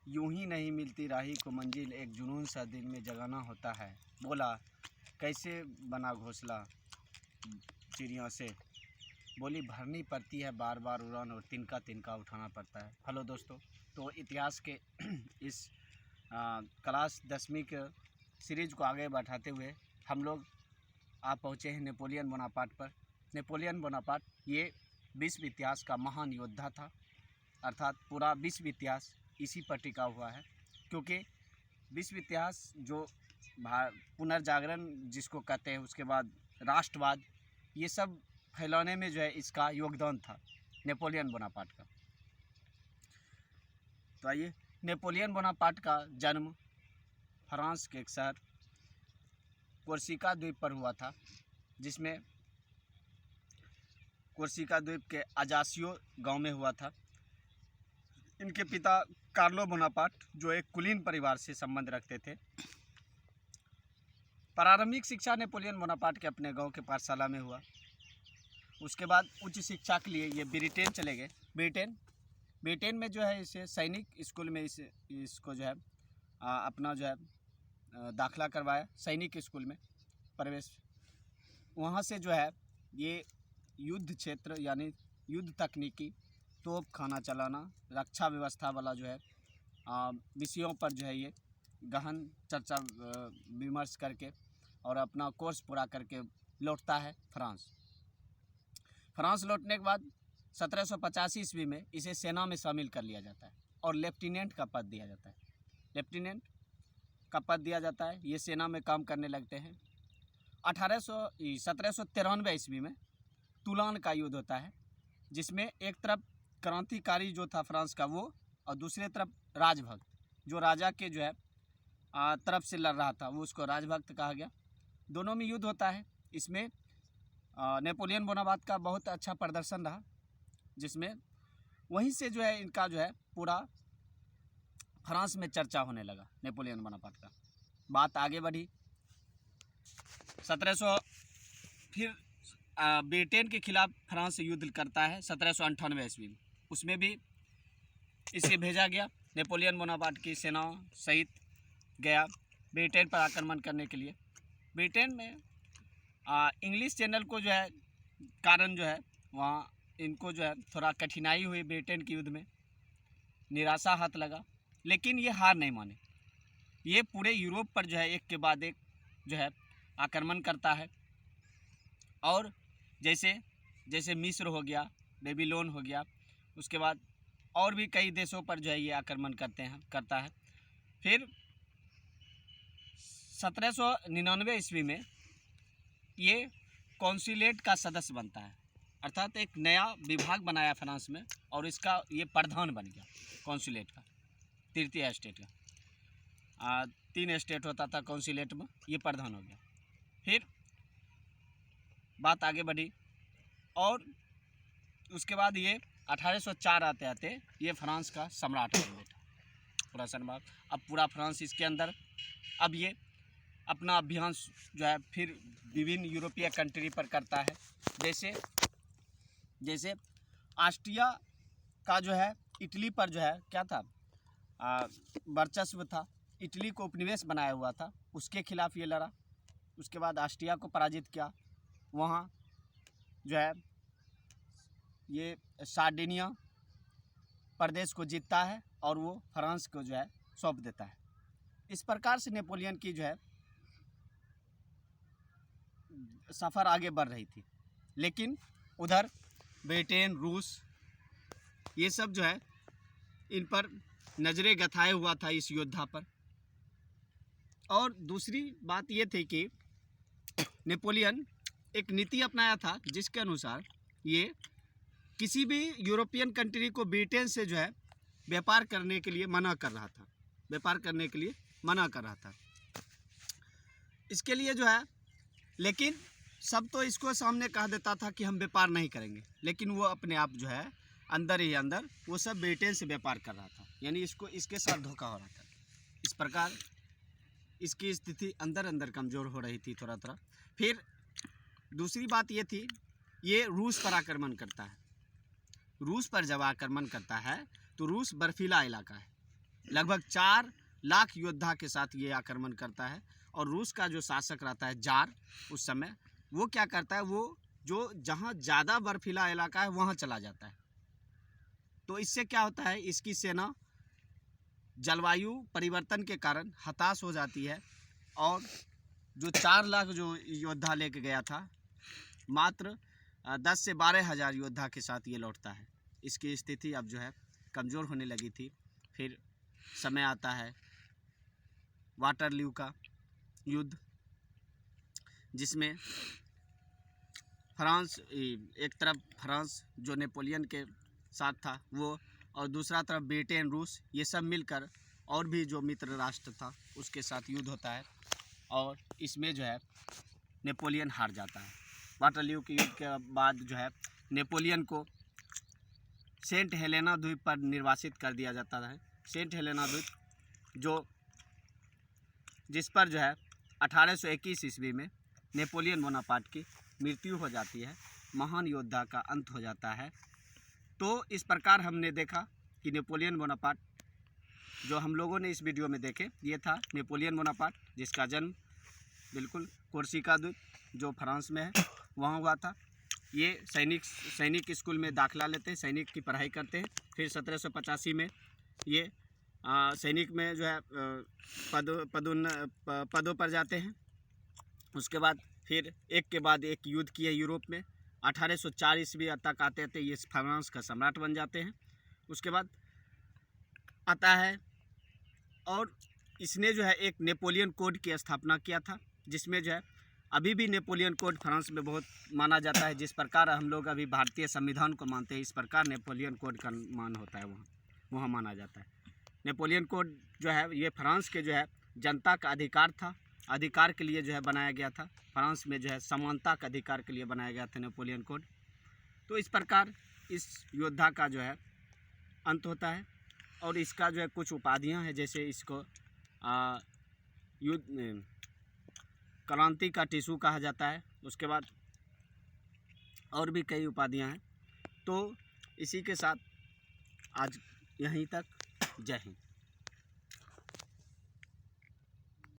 यूं ही नहीं मिलती राही को मंजिल, एक जुनून सा दिल में जगाना होता है। बोला कैसे बना घोंसला चिड़ियों से, बोली भरनी पड़ती है बार बार उड़ान और तिनका तिनका उठाना पड़ता है। हेलो दोस्तों, तो इतिहास के इस क्लास 10वीं के सीरीज को आगे बढ़ाते हुए हम लोग आप पहुँचे हैं नेपोलियन बोनापार्ट पर। नेपोलियन बोनापार्ट ये विश्व इतिहास का महान योद्धा था, अर्थात पूरा विश्व इतिहास इसी पर टिका हुआ है, क्योंकि विश्व इतिहास जो पुनर्जागरण जिसको कहते हैं, उसके बाद राष्ट्रवाद, ये सब फैलाने में जो है इसका योगदान था नेपोलियन बोनापार्ट का। तो आइए, नेपोलियन बोनापार्ट का जन्म फ्रांस के एक शहर कोर्सिका द्वीप पर हुआ था, जिसमें कोर्सिका द्वीप के अजासियो गांव में हुआ था। इनके पिता कार्लो बोनापार्ट जो एक कुलीन परिवार से संबंध रखते थे। प्रारंभिक शिक्षा नेपोलियन बोनापार्ट के अपने गांव के पाठशाला में हुआ। उसके बाद उच्च शिक्षा के लिए ये ब्रिटेन चले गए। ब्रिटेन में जो है इसे सैनिक स्कूल में इसको जो है अपना जो है दाखिला करवाया, सैनिक स्कूल में प्रवेश। वहाँ से जो है ये युद्ध क्षेत्र यानी युद्ध तकनीकी, तोप खाना चलाना, रक्षा व्यवस्था वाला जो है विषयों पर जो है ये गहन चर्चा विमर्श करके और अपना कोर्स पूरा करके लौटता है फ्रांस लौटने के बाद 1785 ईस्वी में इसे सेना में शामिल कर लिया जाता है और लेफ्टिनेंट का पद दिया जाता है। ये सेना में काम करने लगते हैं। 1793 ईस्वी में तुलान का युद्ध होता है, जिसमें एक तरफ क्रांतिकारी जो था फ्रांस का वो, और दूसरे तरफ राजभक्त जो राजा के जो है तरफ से लड़ रहा था, वो उसको राजभक्त कहा गया। दोनों में युद्ध होता है। इसमें नेपोलियन बोनापार्ट का बहुत अच्छा प्रदर्शन रहा, जिसमें वहीं से जो है इनका जो है पूरा फ्रांस में चर्चा होने लगा नेपोलियन बोनापार्ट का। बात आगे बढ़ी। 1700 फिर ब्रिटेन के खिलाफ फ्रांस से युद्ध करता है 1798 ईस्वी में। उसमें भी इसे भेजा गया, नेपोलियन बोनापार्ट की सेनाओं सहित गया ब्रिटेन पर आक्रमण करने के लिए। ब्रिटेन में इंग्लिश चैनल को जो है कारण जो है वहाँ इनको जो है थोड़ा कठिनाई हुई ब्रिटेन के युद्ध में, निराशा हाथ लगा, लेकिन ये हार नहीं माने। ये पूरे यूरोप पर जो है एक के बाद एक जो है आक्रमण करता है, और जैसे मिस्र हो गया, बेबीलोन हो गया, उसके बाद और भी कई देशों पर जो है ये आक्रमण करता है। फिर 1799 ईस्वी में ये कौंसिलेट का सदस्य बनता है, अर्थात एक नया विभाग बनाया फ्रांस में, और इसका ये प्रधान बन गया कौंसिलेट का, तृतीय स्टेट का। 3 स्टेट होता था कौंसिलेट में, ये प्रधान हो गया। फिर बात आगे बढ़ी, और उसके बाद ये 1804 आते ये फ्रांस का सम्राट बन बैठा, पूरा सम्राट। अब पूरा फ्रांस इसके अंदर, अब ये अपना अभियान जो है फिर विभिन्न यूरोपीय कंट्री पर करता है। जैसे ऑस्ट्रिया का जो है इटली पर जो है क्या था, वर्चस्व था, इटली को उपनिवेश बनाया हुआ था, उसके खिलाफ ये लड़ा। उसके बाद ऑस्ट्रिया को पराजित किया, वहाँ जो है ये सार्डिनिया प्रदेश को जीतता है और वो फ्रांस को जो है सौंप देता है। इस प्रकार से नेपोलियन की जो है सफ़र आगे बढ़ रही थी, लेकिन उधर ब्रिटेन, रूस, ये सब जो है इन पर नजरें गथाए हुआ था इस योद्धा पर। और दूसरी बात ये थी कि नेपोलियन एक नीति अपनाया था, जिसके अनुसार ये किसी भी यूरोपियन कंट्री को ब्रिटेन से जो है व्यापार करने के लिए मना कर रहा था। इसके लिए जो है, लेकिन सब तो इसको सामने कह देता था कि हम व्यापार नहीं करेंगे, लेकिन वो अपने आप जो है अंदर ही अंदर वो सब ब्रिटेन से व्यापार कर रहा था, यानी इसके साथ धोखा हो रहा था। इस प्रकार इसकी स्थिति अंदर अंदर कमज़ोर हो रही थी थोड़ा। फिर दूसरी बात ये थी, ये रूस पर आक्रमण करता है। रूस पर जब आक्रमण करता है तो रूस बर्फीला इलाका है, लगभग 4 लाख योद्धा के साथ ये आक्रमण करता है। और रूस का जो शासक रहता है जार उस समय, वो क्या करता है, वो जो जहाँ ज़्यादा बर्फीला इलाका है वहाँ चला जाता है। तो इससे क्या होता है, इसकी सेना जलवायु परिवर्तन के कारण हताश हो जाती है और जो 4 लाख जो योद्धा लेके गया था, मात्र 10 से 12 हज़ार योद्धा के साथ ये लौटता है। इसकी स्थिति अब जो है कमज़ोर होने लगी थी। फिर समय आता है वाटरलू का युद्ध, जिसमें फ्रांस, एक तरफ फ्रांस जो नेपोलियन के साथ था वो, और दूसरा तरफ ब्रिटेन, रूस, ये सब मिलकर और भी जो मित्र राष्ट्र था उसके साथ युद्ध होता है और इसमें जो है नेपोलियन हार जाता है। वाटरलू के युद्ध के बाद जो है नेपोलियन को सेंट हेलेना द्वीप पर निर्वासित कर दिया जाता है। सेंट हेलेना द्वीप जिस पर जो है 1821 ईस्वी में नेपोलियन बोनापार्ट की मृत्यु हो जाती है, महान योद्धा का अंत हो जाता है। तो इस प्रकार हमने देखा कि नेपोलियन बोनापार्ट जो हम लोगों ने इस वीडियो में देखे, ये था नेपोलियन बोनापार्ट, जिसका जन्म बिल्कुल कोर्सिका द्वीप जो फ्रांस में है वहाँ हुआ था। ये सैनिक स्कूल में दाखिला लेते हैं, सैनिक की पढ़ाई करते हैं। फिर 1785 में ये सैनिक में जो है पदों पर जाते हैं। उसके बाद फिर एक के बाद एक युद्ध किए यूरोप में। 1804 ईस्वी तक आते थे, ये फ्रांस का सम्राट बन जाते हैं। उसके बाद आता है और इसने जो है एक नेपोलियन कोड की स्थापना किया था, जिसमें जो है अभी भी नेपोलियन कोड फ्रांस में बहुत माना जाता है। जिस प्रकार हम लोग अभी भारतीय संविधान को मानते हैं, इस प्रकार नेपोलियन कोड का मान होता है, वहाँ माना जाता है। नेपोलियन कोड जो है ये फ्रांस के जो है जनता का अधिकार था, अधिकार के लिए जो है बनाया गया था। फ्रांस में जो है समानता का अधिकार के लिए बनाया गया था नेपोलियन कोड। तो इस प्रकार इस योद्धा का जो है अंत होता है और इसका जो है कुछ उपाधियां हैं, जैसे इसको युद्ध क्रांति का टिशू कहा जाता है। उसके बाद और भी कई उपाधियां हैं। तो इसी के साथ आज यहीं तक, जय हिंद।